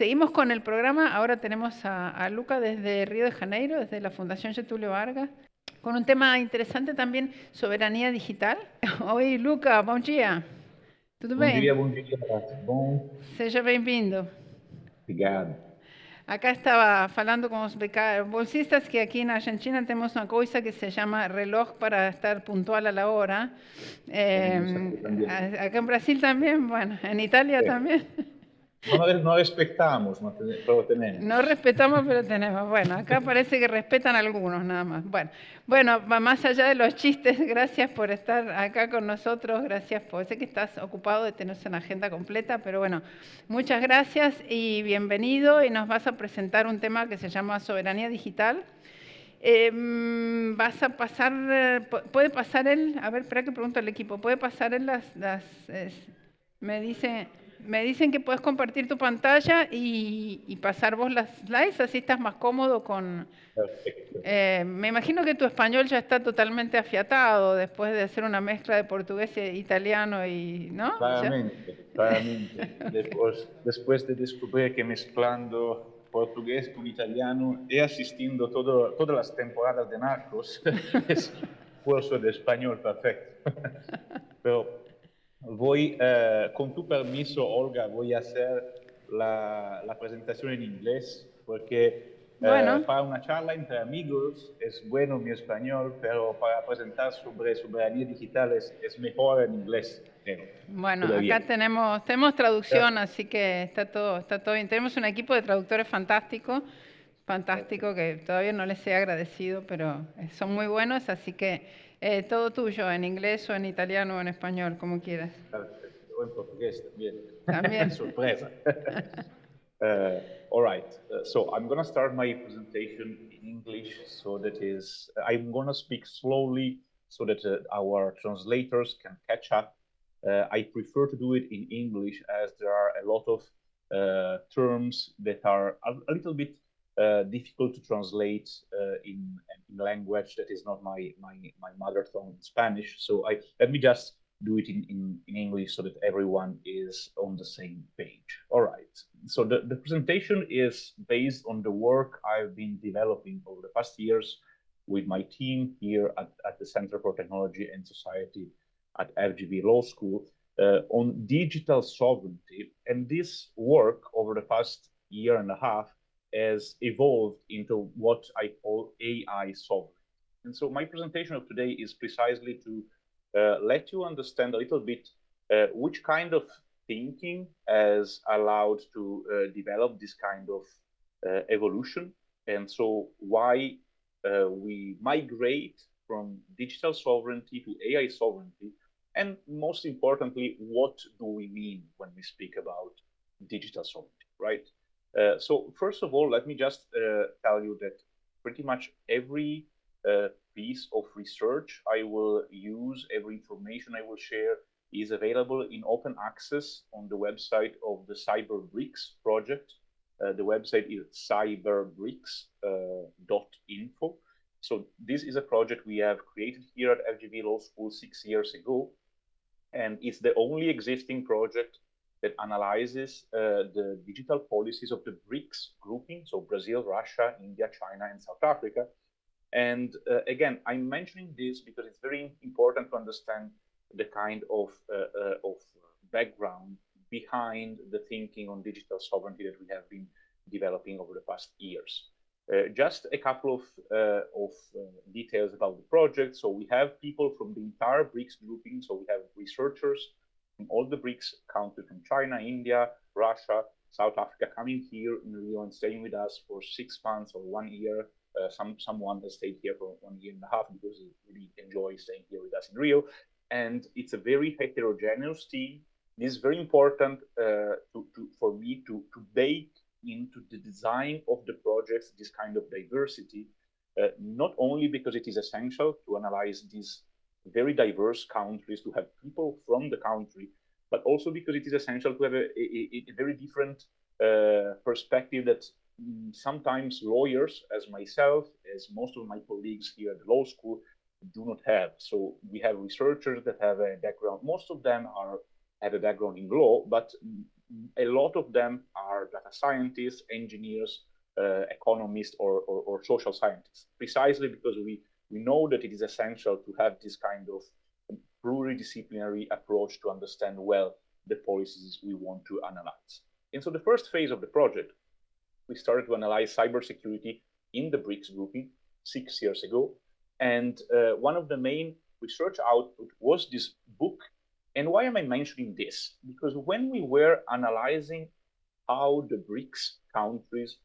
seguimos con el programa. Ahora tenemos a Luca desde Río de Janeiro, desde la Fundación Getúlio Vargas, con un tema interessante também, soberania digital. Oi, Luca, bom dia. Tudo bem? Bom dia, tudo bom? Seja bem-vindo. Obrigado. Acá estaba falando con os bolsistas que aquí en Argentina tenemos una cosa que se llama reloj para estar puntual a la hora. Acá en Brasil también, bueno, en Italia también. No respetamos, pero tenemos. No respetamos, pero tenemos. Bueno, acá parece que respetan algunos nada más. Bueno, más allá de los chistes, gracias por estar acá con nosotros, gracias por... Sé que estás ocupado de tener una agenda completa, pero bueno, muchas gracias y bienvenido. Y nos vas a presentar un tema que se llama Soberanía Digital. Vas a pasar, ¿puede pasar él? A ver, espera que pregunto al equipo, ¿puede pasar él me dicen que puedes compartir tu pantalla y pasar vos las slides, así estás más cómodo con... Perfecto. Me imagino que tu español ya está totalmente afiatado después de hacer una mezcla de portugués e italiano y, ¿no? Claramente. Después de descubrir que mezclando portugués con italiano y asistiendo todas las temporadas de Narcos, es curso de español perfecto. Pero con tu permiso, Olga, voy a hacer la presentación en inglés porque Bueno. para una charla entre amigos es bueno mi español, pero para presentar sobre soberanía digital es mejor en inglés. Bueno, Todavía. acá tenemos traducción, así que está todo bien. Tenemos un equipo de traductores fantástico que todavía no les he agradecido, pero son muy buenos, así que todo tuyo, en inglés o en italiano o en español, como quieras. Perfecto. O en portugués también. También. Sorpresa. All right. So I'm going to start my presentation in English, so I'm going to speak slowly so that our translators can catch up. I prefer to do it in English as there are a lot of terms that are a little bit difficult to translate in language that is not my mother tongue, Spanish. So let me just do it in English so that everyone is on the same page. All right. So the presentation is based on the work I've been developing over the past years with my team here at the Center for Technology and Society at FGV Law School on digital sovereignty. And this work over the past year and a half has evolved into what I call AI sovereignty. And so my presentation of today is precisely to let you understand a little bit which kind of thinking has allowed to develop this kind of evolution, and so why we migrate from digital sovereignty to AI sovereignty, and most importantly, what do we mean when we speak about digital sovereignty, right? So first of all, let me just tell you that pretty much every piece of research I will use, every information I will share is available in open access on the website of the CyberBRICS project. The website is cyberbricks.info. So this is a project we have created here at FGV Law School 6 years ago, and it's the only existing project that analyzes the digital policies of the BRICS grouping, so Brazil, Russia, India, China, and South Africa. And again, I'm mentioning this because it's very important to understand the kind of background behind the thinking on digital sovereignty that we have been developing over the past years. Just a couple of details about the project. So we have people from the entire BRICS grouping. So we have researchers from all the BRICS countries, from China, India, Russia, South Africa, coming here in Rio and staying with us for 6 months or 1 year. Someone has stayed here for 1 year and a half because he really enjoys staying here with us in Rio. And it's a very heterogeneous team. It is very important for me to bake into the design of the projects this kind of diversity, not only because it is essential to analyze these very diverse countries, to have people from the country, but also because it is essential to have a very different perspective that sometimes lawyers, as myself, as most of my colleagues here at the law school, do not have. So we have researchers that have a background. Most of them are have a background in law, but a lot of them are data scientists, engineers, economists, or social scientists, precisely because we know that it is essential to have this kind of pluridisciplinary approach to understand well the policies we want to analyze. And so the first phase of the project, we started to analyze cybersecurity in the BRICS grouping 6 years ago. And one of the main research output was this book. And why am I mentioning this? Because when we were analyzing how the BRICS countries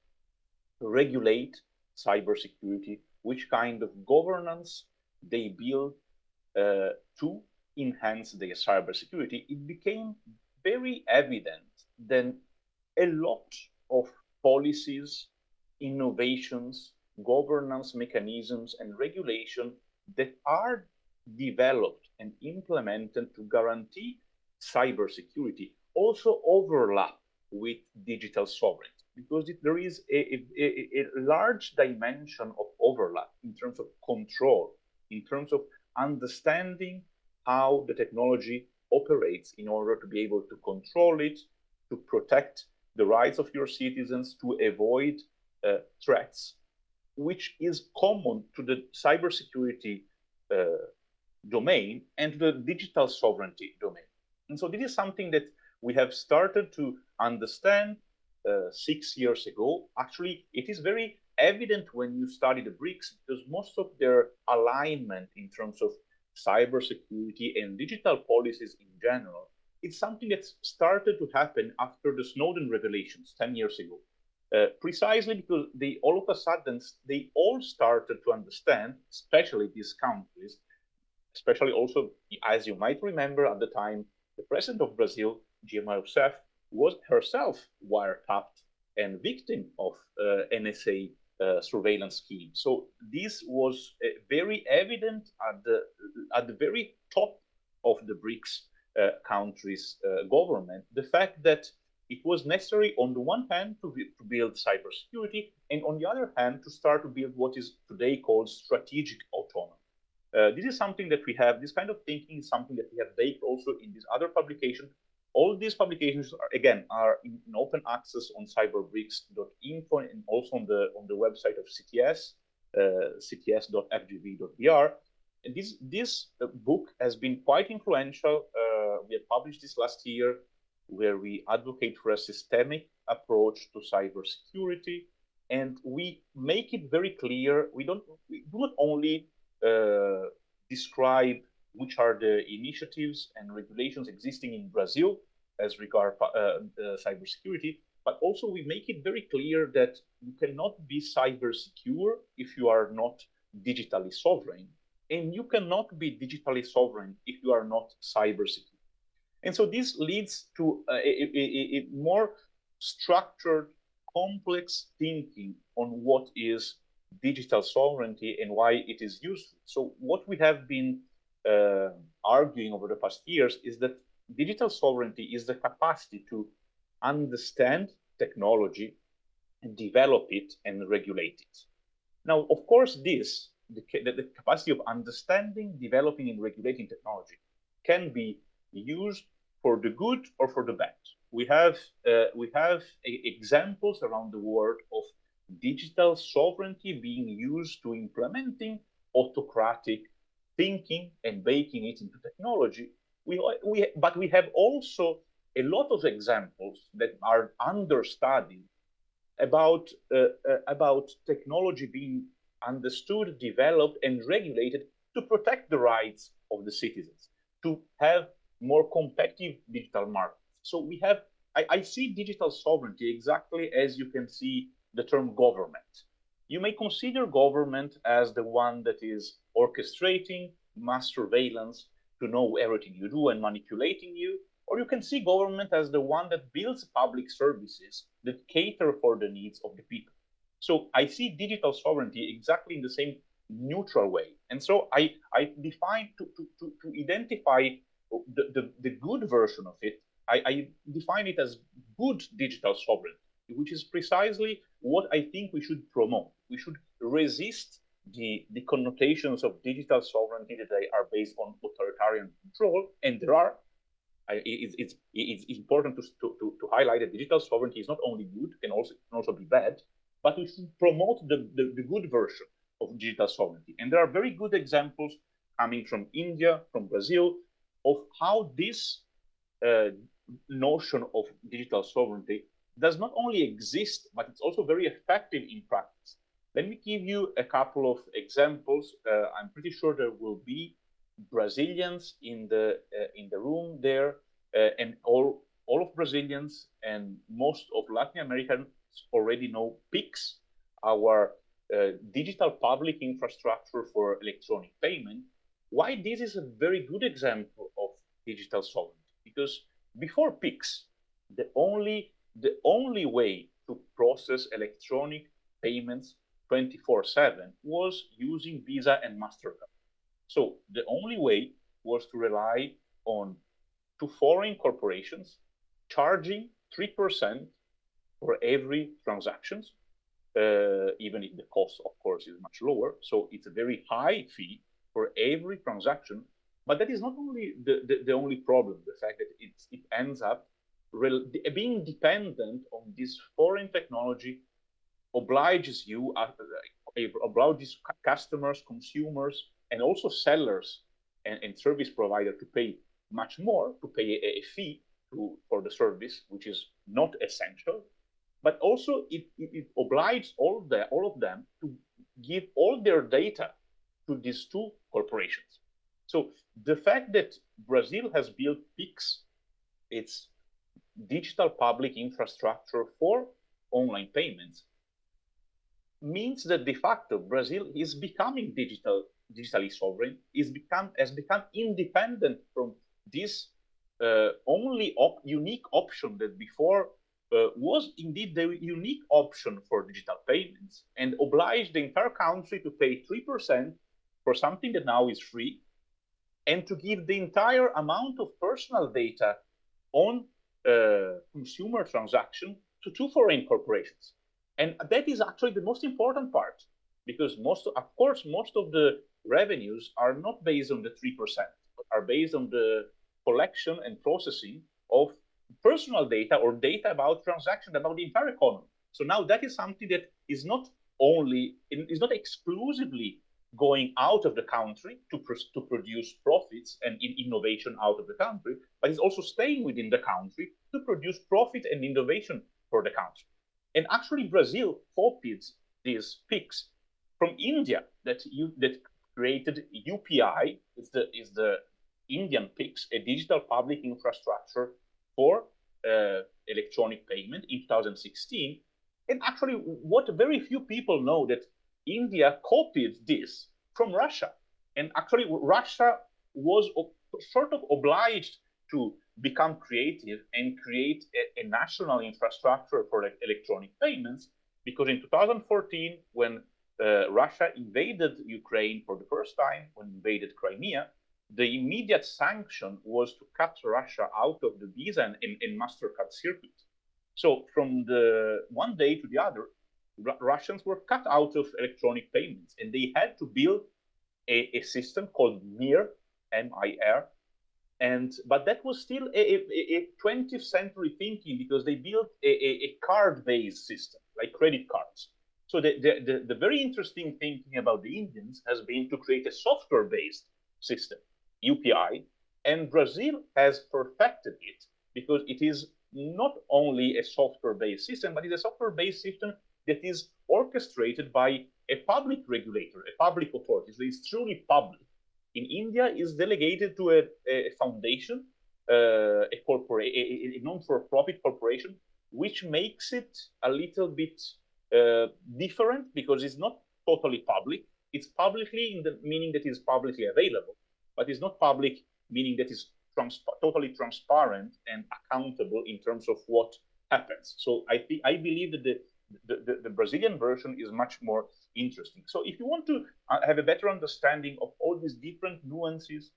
regulate cybersecurity, which kind of governance they build to enhance their cybersecurity, it became very evident that a lot of policies, innovations, governance mechanisms, and regulation that are developed and implemented to guarantee cybersecurity also overlap with digital sovereignty, because there is a large dimension of overlap in terms of control, in terms of understanding how the technology operates in order to be able to control it, to protect the rights of your citizens, to avoid threats, which is common to the cybersecurity domain and to the digital sovereignty domain. And so this is something that we have started to understand 6 years ago. Actually, it is very evident when you study the BRICS, because most of their alignment in terms of cybersecurity and digital policies in general, it's something that started to happen after the Snowden revelations 10 years ago. Precisely because they all of a sudden, they all started to understand, especially these countries, especially also, as you might remember at the time, the president of Brazil, Dilma Rousseff, was herself wiretapped and victim of NSA surveillance scheme. So this was very evident at the very top of the BRICS countries' government, the fact that it was necessary, on the one hand, to build cybersecurity, and on the other hand, to start to build what is today called strategic autonomy. This is something that we have, this kind of thinking is something that we have baked also in this other publication. All these publications are, again, are in open access on cyberbrics.info and also on the website of CTS, cts.fgv.br. And this book has been quite influential. We have published this last year, where we advocate for a systemic approach to cybersecurity, and we make it very clear. We do not only describe which are the initiatives and regulations existing in Brazil as regard cybersecurity, but also we make it very clear that you cannot be cyber secure if you are not digitally sovereign, and you cannot be digitally sovereign if you are not cyber secure. And so this leads to a more structured, complex thinking on what is digital sovereignty and why it is useful. So what we have been arguing over the past years is that digital sovereignty is the capacity to understand technology and develop it and regulate it. Now, of course, the capacity of understanding, developing, and regulating technology can be used for the good or for the bad. We have examples around the world of digital sovereignty being used to implementing autocratic thinking and baking it into technology. But we have also a lot of examples that are understudied about technology being understood, developed, and regulated to protect the rights of the citizens, to have more competitive digital markets. So I see digital sovereignty exactly as you can see the term government. You may consider government as the one that is orchestrating mass surveillance to know everything you do and manipulating you, or you can see government as the one that builds public services that cater for the needs of the people. So I see digital sovereignty exactly in the same neutral way. And so I define to identify the good version of it, I define it as good digital sovereignty, which is precisely what I think we should promote. We should resist the connotations of digital sovereignty that they are based on authoritarian control, and there are. It's important to highlight that digital sovereignty is not only good, can also be bad, but we should promote the good version of digital sovereignty. And there are very good examples coming from India, from Brazil, of how this notion of digital sovereignty does not only exist, but it's also very effective in practice. Let me give you a couple of examples. I'm pretty sure there will be Brazilians in the room there, and all of Brazilians and most of Latin Americans already know PIX, our digital public infrastructure for electronic payment. Why this is a very good example of digital sovereignty? Because before PIX, the only way to process electronic payments 24/7 was using Visa and MasterCard. So the only way was to rely on two foreign corporations charging 3% for every transactions, even if the cost, of course, is much lower. So it's a very high fee for every transaction. But that is not only the only problem, the fact that it ends up being dependent on this foreign technology obliges customers, consumers, and also sellers and service provider to pay much more, to pay a fee for the service, which is not essential. But also it obliges all of them to give all their data to these two corporations. So the fact that Brazil has built PIX, its digital public infrastructure for online payments, means that de facto Brazil is becoming digitally sovereign, has become independent from this only unique option that before was indeed the unique option for digital payments, and obliged the entire country to pay 3% for something that now is free, and to give the entire amount of personal data on consumer transaction to two foreign corporations. And that is actually the most important part, because most of the revenues are not based on the 3%, but are based on the collection and processing of personal data or data about transaction, about the entire economy. So now that is something that is not exclusively going out of the country to produce profits and innovation out of the country, but is also staying within the country to produce profit and innovation for the country. And actually, Brazil copied these PICs from India that created UPI. Is the Indian PICs, a digital public infrastructure for electronic payment in 2016. And actually, what very few people know, that India copied this from Russia. And actually, Russia was sort of obliged to become creative and create a national infrastructure for electronic payments, because in 2014, when Russia invaded Ukraine for the first time, when invaded Crimea, the immediate sanction was to cut Russia out of the Visa and MasterCard circuit. So from the one day to the other, Russians were cut out of electronic payments, and they had to build a system called MIR, M-I-R. But that was still a 20th century thinking, because they built a card-based system, like credit cards. So the very interesting thinking about the Indians has been to create a software-based system, UPI, and Brazil has perfected it, because it is not only a software-based system, but it's a software-based system that is orchestrated by a public regulator, a public authority. So it's truly public. In India, is delegated to a foundation, a non-for-profit corporation, which makes it a little bit different, because it's not totally public. It's publicly in the meaning that is publicly available, but it's not public meaning that is totally transparent and accountable in terms of what happens. So I believe that the Brazilian version is much more interesting. So if you want to have a better understanding of all these different nuances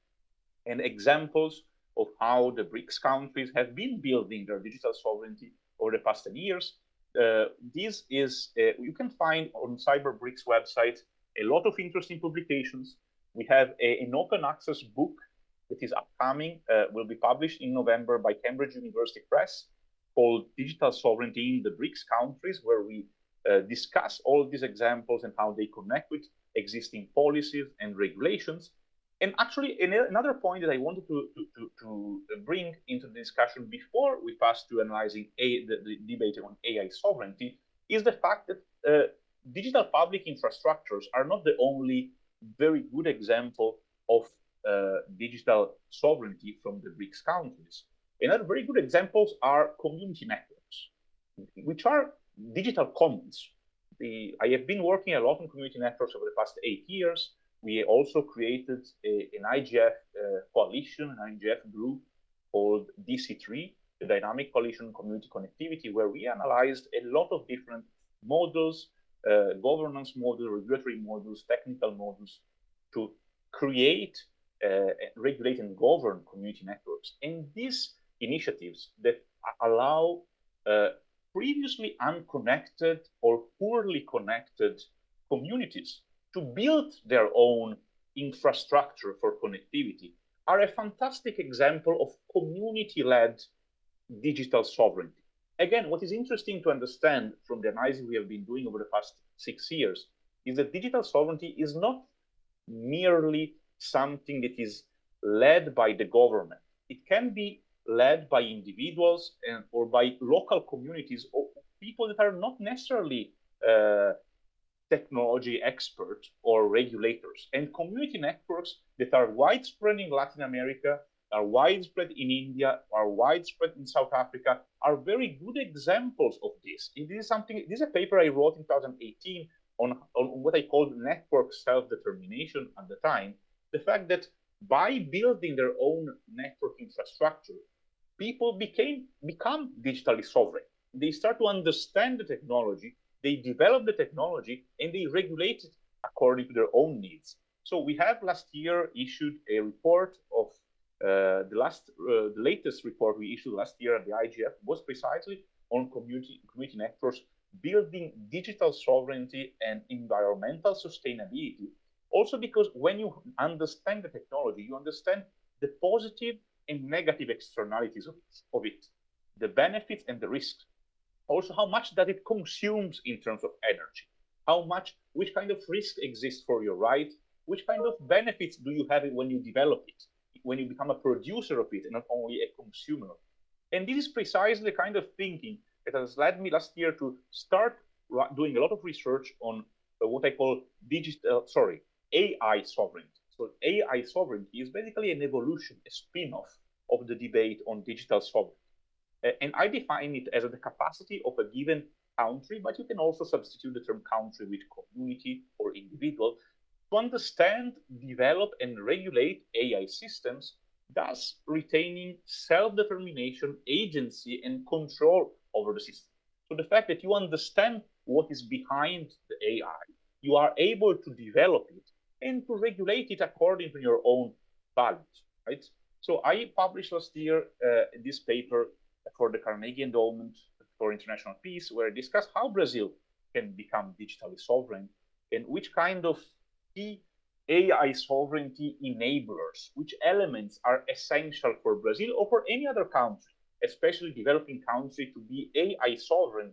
and examples of how the BRICS countries have been building their digital sovereignty over the past 10 years, this is you can find on CyberBRICS website a lot of interesting publications. We have an open access book that is upcoming, will be published in November by Cambridge University Press, called Digital Sovereignty in the BRICS Countries, where we discuss all of these examples and how they connect with existing policies and regulations. And actually, another point that I wanted to bring into the discussion before we pass to analyzing the debate on AI sovereignty is the fact that digital public infrastructures are not the only very good example of digital sovereignty from the BRICS countries. Another very good examples are community networks, which are digital commons. I have been working a lot on community networks over the past 8 years. We also created an IGF coalition, an IGF group called DC3, the Dynamic Coalition on Community Connectivity, where we analyzed a lot of different models, governance models, regulatory models, technical models, to create, regulate, and govern community networks. And these initiatives that allow previously unconnected or poorly connected communities to build their own infrastructure for connectivity are a fantastic example of community-led digital sovereignty. Again, what is interesting to understand from the analysis we have been doing over the past 6 years is that digital sovereignty is not merely something that is led by the government. It can be led by individuals or by local communities or people that are not necessarily technology experts or regulators. And community networks that are widespread in Latin America, are widespread in India, are widespread in South Africa, are very good examples of this. This is a paper I wrote in 2018 on what I called network self-determination at the time. The fact that by building their own network infrastructure, people become digitally sovereign. They start to understand the technology, they develop the technology, and they regulate it according to their own needs. So we have last year issued a report of the latest report we issued last year at the IGF was precisely on community networks, building digital sovereignty and environmental sustainability. Also because when you understand the technology, you understand the positive and negative externalities of it, the benefits and the risks. Also, how much that it consumes in terms of energy, which kind of risk exists for your right, which kind of benefits do you have when you develop it, when you become a producer of it and not only a consumer. And this is precisely the kind of thinking that has led me last year to start doing a lot of research on what I call AI sovereignty. So AI sovereignty is basically an evolution, a spin-off of the debate on digital sovereignty. And I define it as the capacity of a given country, but you can also substitute the term country with community or individual, to understand, develop, and regulate AI systems, thus retaining self-determination, agency, and control over the system. So the fact that you understand what is behind the AI, you are able to develop it and to regulate it according to your own values, right? So I published last year this paper for the Carnegie Endowment for International Peace, where I discussed how Brazil can become digitally sovereign and which kind of key AI sovereignty enablers, which elements are essential for Brazil or for any other country, especially developing country, to be AI sovereign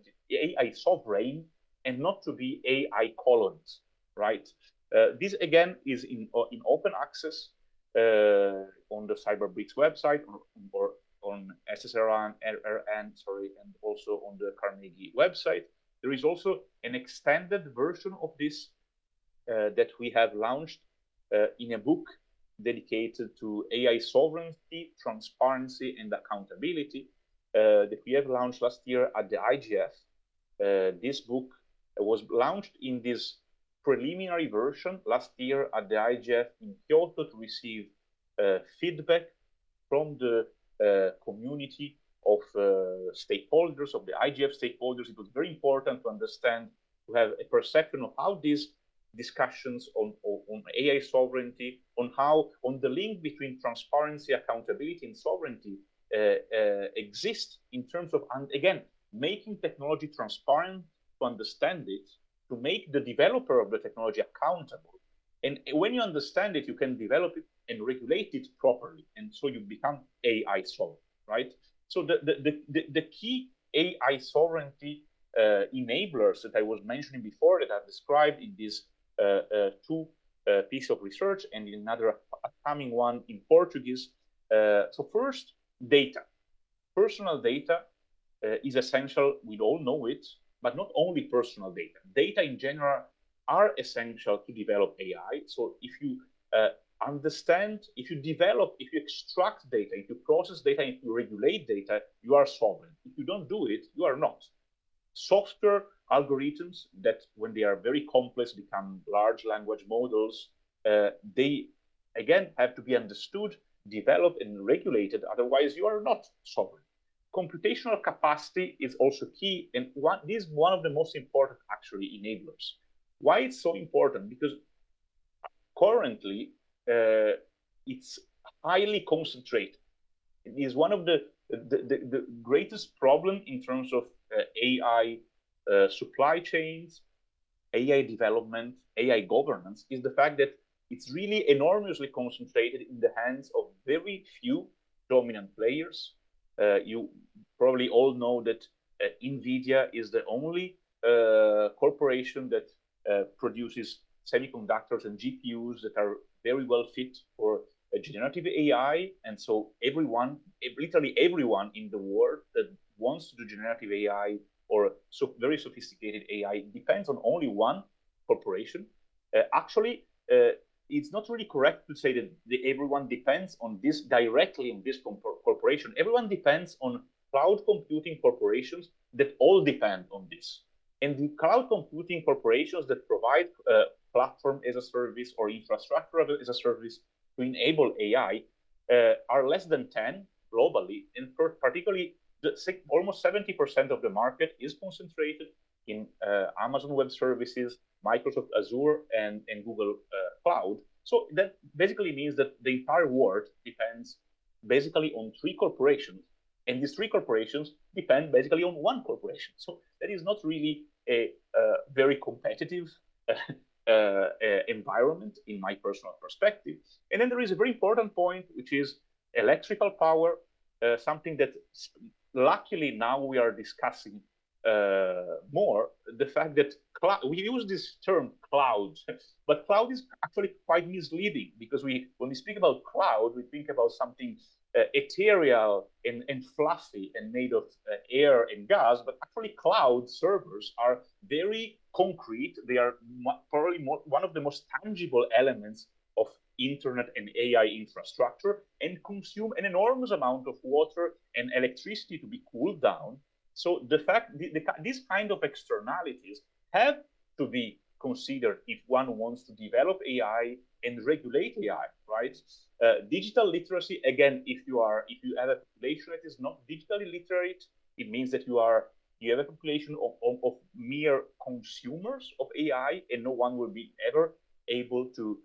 and not to be AI colonies, right? This again is in open access on the CyberBRICS website or on SSRN, and also on the Carnegie website. There is also an extended version of this that we have launched in a book dedicated to AI sovereignty, transparency, and accountability that we have launched last year at the IGF. This book was launched in this preliminary version last year at the IGF in Kyoto to receive feedback from the community of stakeholders, of the IGF stakeholders. It was very important to understand, to have a perception of how these discussions on AI sovereignty, on the link between transparency, accountability, and sovereignty exist in terms of, and again, making technology transparent, to understand it, to make the developer of the technology accountable. And when you understand it, you can develop it and regulate it properly. And so you become AI sovereign, right? So the key AI sovereignty enablers that I was mentioning before, that I've described in these two piece of research and in another upcoming one in Portuguese. So first, data. Personal data is essential. We all know it, but not only personal data. Data in general are essential to develop AI. So if you understand, if you develop, if you extract data, if you process data, if you regulate data, you are sovereign. If you don't do it, you are not. Software algorithms that, when they are very complex, become large language models, they again have to be understood, developed, and regulated. Otherwise, you are not sovereign. Computational capacity is also key, and this is one of the most important actually enablers. Why it's so important? Because currently it's highly concentrated. It is one of the greatest problem in terms of AI supply chains, AI development, AI governance, is the fact that it's really enormously concentrated in the hands of very few dominant players. You probably all know that NVIDIA is the only corporation that produces semiconductors and GPUs that are very well fit for generative AI. And so everyone, literally everyone in the world that wants to do generative AI or very sophisticated AI depends on only one corporation. Actually, it's not really correct to say that everyone depends on this directly on this corporation. Everyone depends on cloud computing corporations that all depend on this. And the cloud computing corporations that provide platform as a service or infrastructure as a service to enable AI are less than 10 globally, and particularly almost 70% of the market is concentrated in Amazon Web Services, Microsoft Azure, and Google Cloud. So that basically means that the entire world depends basically on three corporations, and these three corporations depend basically on one corporation. So that is not really a very competitive environment in my personal perspective. And then there is a very important point, which is electrical power, something that luckily now we are discussing more, the fact that we use this term cloud, but cloud is actually quite misleading, because when we speak about cloud, we think about something ethereal and fluffy and made of air and gas, but actually cloud servers are very concrete. They are probably one of the most tangible elements of internet and AI infrastructure, and consume an enormous amount of water and electricity to be cooled down. So the fact these kind of externalities have to be considered if one wants to develop AI and regulate AI, right? Digital literacy, again, if you have a population that is not digitally literate, it means that you have a population of mere consumers of AI, and no one will be ever able to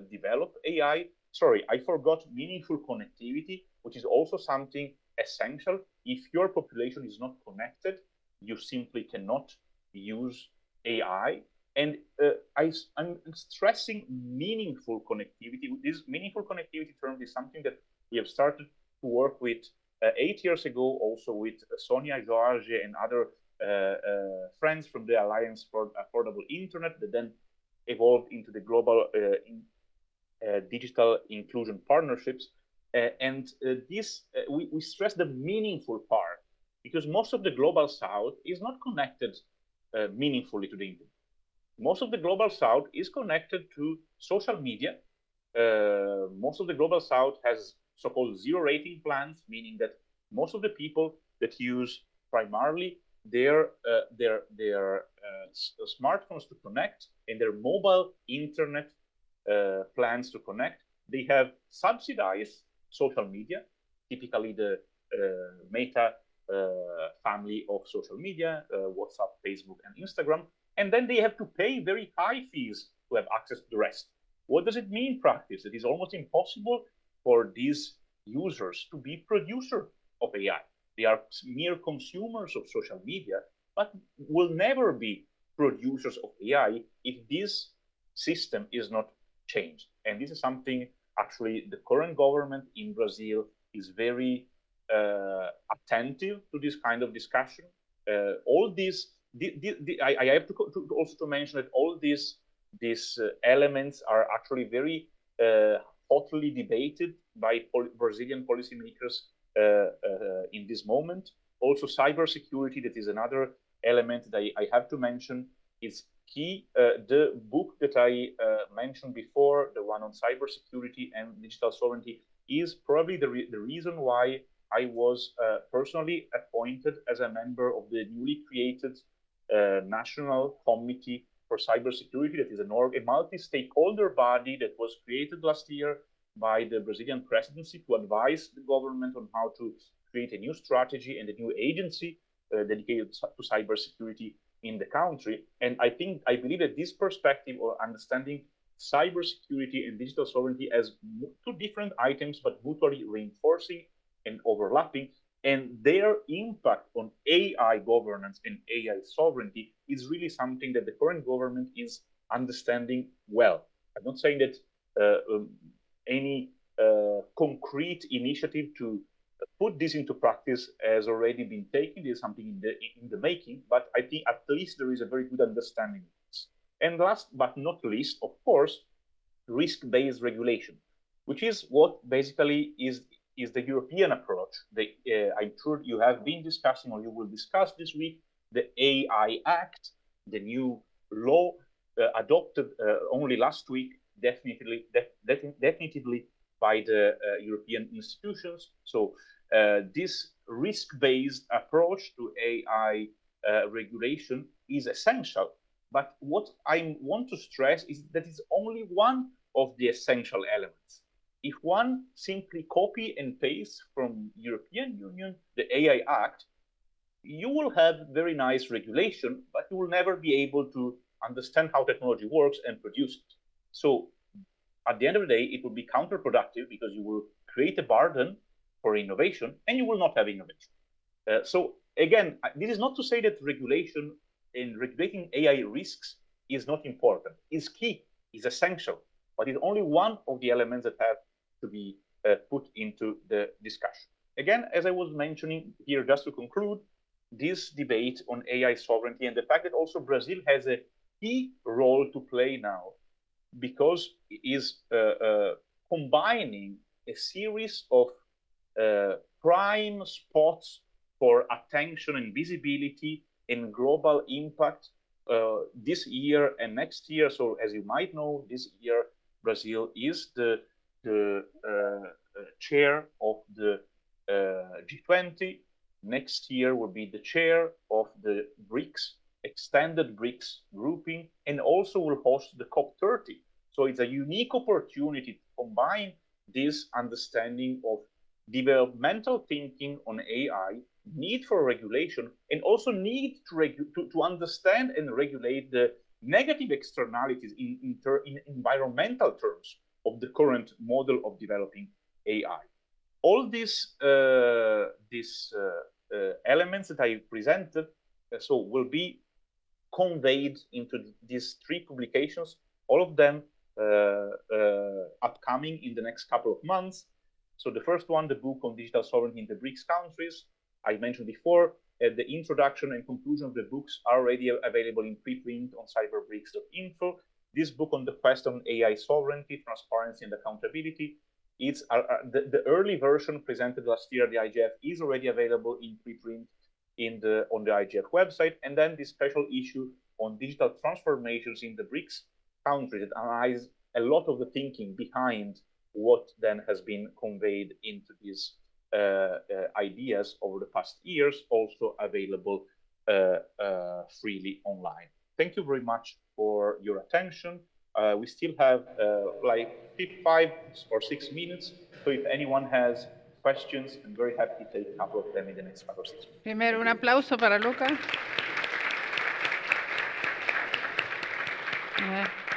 develop AI. Sorry, I forgot meaningful connectivity, which is also something essential. If your population is not connected, you simply cannot use AI. And I'm stressing meaningful connectivity. This meaningful connectivity term is something that we have started to work with 8 years ago, also with Sonia George and other friends from the Alliance for Affordable Internet, that then evolved into the global digital inclusion partnerships. We stress the meaningful part, because most of the global south is not connected meaningfully to the internet. Most of the global south is connected to social media. Most of the global south has so-called zero rating plans, meaning that most of the people that use primarily their smartphones to connect and their mobile internet plans to connect, they have subsidized social media, typically the Meta family of social media, WhatsApp, Facebook, and Instagram, and then they have to pay very high fees to have access to the rest. What does it mean in practice? It is almost impossible for these users to be producer of AI. They are mere consumers of social media, but will never be producers of AI if this system is not changed. And this is something actually the current government in Brazil is very attentive to this kind of discussion. All these, I have to also to mention that all these elements are actually very hotly debated by Brazilian policymakers in this moment. Also, cybersecurity, that is another element that I have to mention, is key. The book that I mentioned before, the one on cybersecurity and digital sovereignty, is probably the reason why I was personally appointed as a member of the newly created National Committee for Cybersecurity. That is a multi-stakeholder body that was created last year by the Brazilian presidency to advise the government on how to create a new strategy and a new agency dedicated to cybersecurity in the country. And I believe that this perspective or understanding cybersecurity and digital sovereignty as two different items, but mutually reinforcing and overlapping, and their impact on AI governance and AI sovereignty is really something that the current government is understanding well. I'm not saying that any concrete initiative to put this into practice has already been taken. There's something in the making, but I think at least there is a very good understanding of this. And last but not least, of course, risk-based regulation, which is what basically is the European approach. I'm sure you have been discussing, or you will discuss this week, the AI Act, the new law adopted only last week, definitively by the European institutions. So this risk-based approach to AI regulation is essential. But what I want to stress is that it's only one of the essential elements. If one simply copy and paste from European Union the AI Act, you will have very nice regulation, but you will never be able to understand how technology works and produce it. So at the end of the day, it will be counterproductive because you will create a burden for innovation and you will not have innovation. So again, this is not to say that regulation and regulating AI risks is not important. It's key, it's essential, but it's only one of the elements that have to be put into the discussion. Again, as I was mentioning here, just to conclude, this debate on AI sovereignty and the fact that also Brazil has a key role to play now because it is combining a series of prime spots for attention and visibility and global impact this year and next year. So as you might know, this year Brazil is the chair of the G20. Next year will be the chair of the BRICS, extended BRICS grouping, and also will host the COP30. So it's a unique opportunity to combine this understanding of developmental thinking on AI, need for regulation, and also need to understand and regulate the negative externalities in environmental terms of the current model of developing AI. All these elements that I presented will be conveyed into these three publications, all of them upcoming in the next couple of months. So the first one, the book on digital sovereignty in the BRICS countries, I mentioned before, the introduction and conclusion of the books are already available in preprint on cyberbrics.info. This book on the quest on AI sovereignty, transparency, and accountability, it's the early version presented last year at the IGF is already available in preprint on the IGF website. And then this special issue on digital transformations in the BRICS countries that analyze a lot of the thinking behind what then has been conveyed into these ideas over the past years, also available freely online. Thank you very much for your attention. We still have like 5 or 6 minutes. So if anyone has questions, I'm very happy to take a couple of them in the next 5 or 6 minutes. Primero, un aplauso para Luca.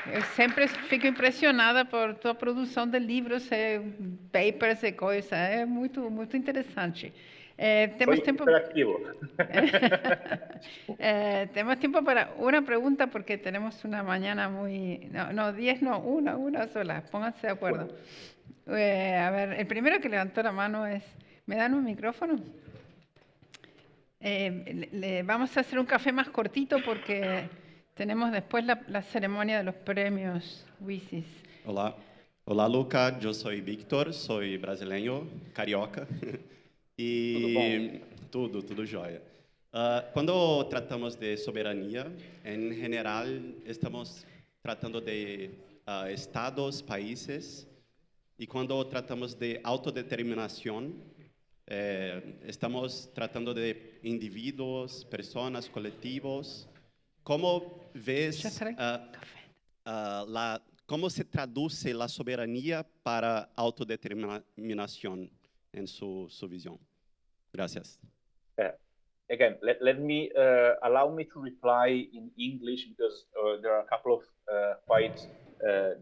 Eu sempre fico impressionada por tua produção de livros, papers e coisas. É muito, muito interessante. Temos Soy tempo. hiperactivo. Tenemos tiempo para una pregunta porque tenemos una mañana muy... No, no 10 no, una sola. Pónganse de acuerdo. A ver, el primero que levantó la mano es... ¿Me dan un micrófono? Vamos a hacer un café más cortito porque tenemos después la ceremonia de los premios WISIS. Olá. Olá, Luca. Eu sou Victor, sou brasileiro, carioca. E tudo jóia. Quando tratamos de soberania, em geral, estamos tratando de estados, países. E quando tratamos de autodeterminação, estamos tratando de indivíduos, pessoas, coletivos. Como vês como se traduz a soberania para autodeterminação em sua visão? Gracias. Again, let me allow me to reply in English because there are a couple of quite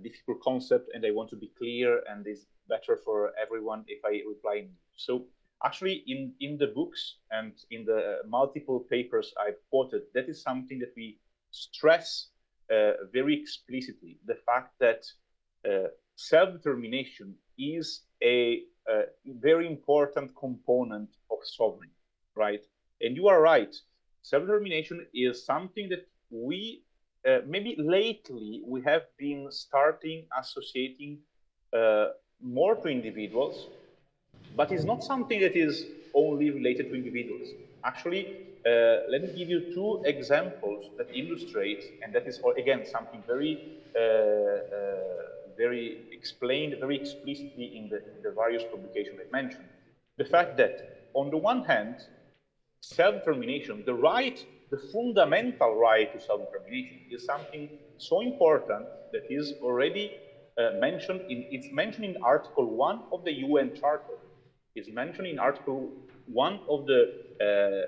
difficult concepts and I want to be clear, and it's better for everyone if I reply in English. So actually in the books and in the multiple papers I've quoted, that is something that we stress very explicitly, the fact that self-determination is a very important component of sovereignty, right? And you are right. Self-determination is something that we, maybe lately, we have been starting associating more to individuals, but it's not something that is only related to individuals. Actually, let me give you two examples that illustrate, and that is, again, something very, very explained, very explicitly in the various publications I mentioned. The fact that, on the one hand, self-determination, the right, the fundamental right to self-determination is something so important that is already mentioned it's mentioned in Article 1 of the UN Charter. It's mentioned in Article 1 of the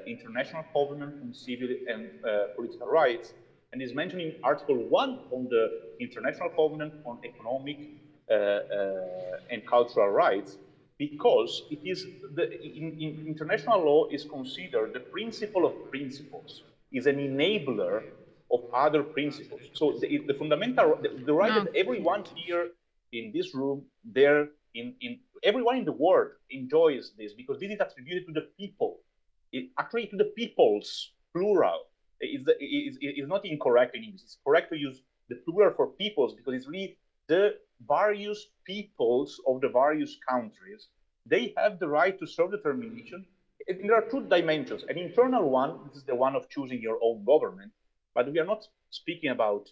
International Covenant on Civil and Political Rights, and is mentioned in Article 1 on the International Covenant on Economic and Cultural Rights, because it is in international law is considered the principle of principles, is an enabler of other principles. So the fundamental, the right that everyone here in this room, there in everyone in the world enjoys this, because this is attributed to the people, actually to the peoples, plural. Is not incorrect in English. It's correct to use the plural for peoples because it's really the various peoples of the various countries. They have the right to self-determination. There are two dimensions. An internal one, this is the one of choosing your own government, but we are not speaking about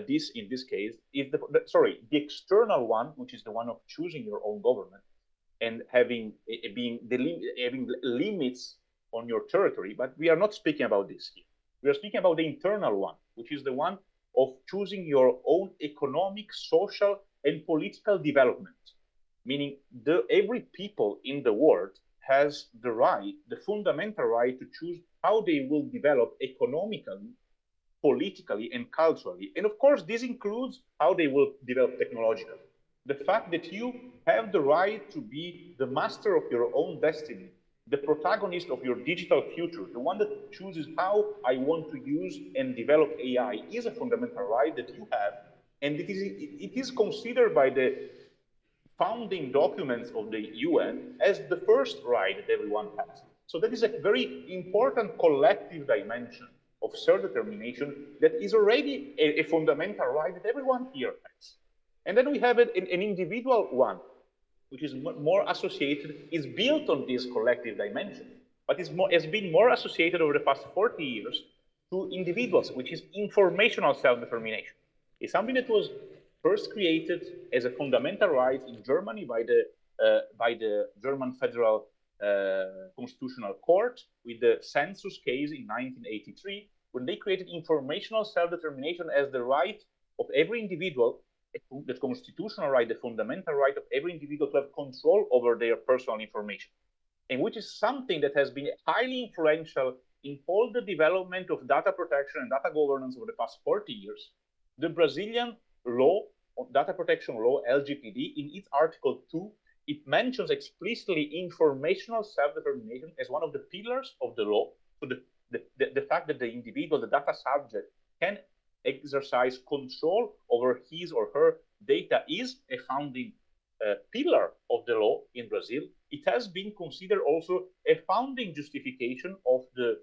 this in this case. The external one, which is the one of choosing your own government and having limits on your territory, but we are not speaking about this here. We are speaking about the internal one, which is the one of choosing your own economic, social, and political development. Meaning every people in the world has the right, the fundamental right to choose how they will develop economically, politically, and culturally. And of course, this includes how they will develop technologically. The fact that you have the right to be the master of your own destiny, the protagonist of your digital future, the one that chooses how I want to use and develop AI, is a fundamental right that you have, and it is considered by the founding documents of the UN as the first right that everyone has. So that is a very important collective dimension of self-determination that is already a fundamental right that everyone here has. And then we have an individual one, which is more associated, is built on this collective dimension, but has been more associated over the past 40 years to individuals, which is informational self-determination. It's something that was first created as a fundamental right in Germany by the German Federal Constitutional Court with the census case in 1983, when they created informational self-determination as the right of every individual, the constitutional right, the fundamental right of every individual to have control over their personal information, and which is something that has been highly influential in all the development of data protection and data governance over the past 40 years. The Brazilian law, data protection law, LGPD, in its Article 2, it mentions explicitly informational self-determination as one of the pillars of the law. So the fact that the individual, the data subject, can exercise control over his or her data is a founding pillar of the law in Brazil. It has been considered also a founding justification of the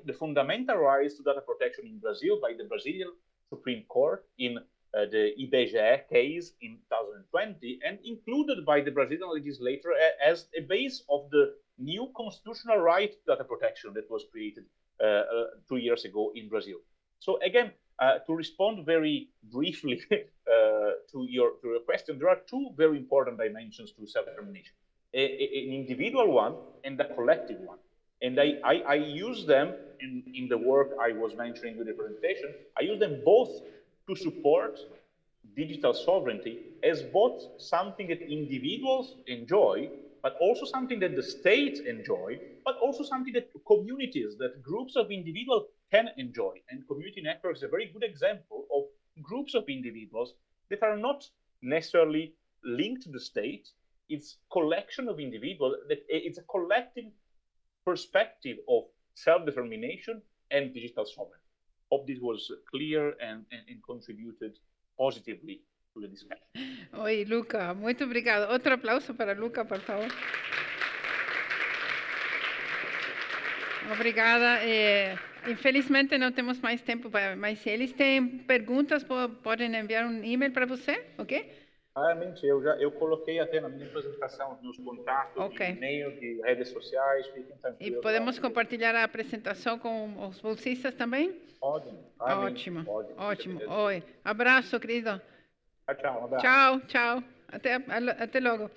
the fundamental rights to data protection in Brazil by the Brazilian Supreme Court in the IBGE case in 2020, and included by the Brazilian legislature as a base of the new constitutional right to data protection that was created 2 years ago in Brazil. So again, to respond very briefly to your question, there are two very important dimensions to self-determination: an individual one and a collective one. And I use them in the work I was mentioning with the presentation. I use them both to support digital sovereignty as both something that individuals enjoy, but also something that the states enjoy, but also something that communities, that groups of individuals can enjoy. And community networks is a very good example of groups of individuals that are not necessarily linked to the state. It's collection of individuals, that it's a collective perspective of self-determination and digital sovereignty. Hope this was clear and contributed positively to the discussion. Oi, Luca, muito obrigado. Outro aplauso para Luca, por favor. Obrigada. Infelizmente não temos mais tempo, mas se eles têm perguntas, podem enviar um e-mail para você, ok? Eu coloquei até na minha apresentação os meus contatos, de e-mail, de redes sociais, fiquem tranquilos. E podemos compartilhar a apresentação com os bolsistas também? Podem. Ótimo, ótimo. Oi, abraço, querido. Tchau, um abraço. Tchau. Até logo.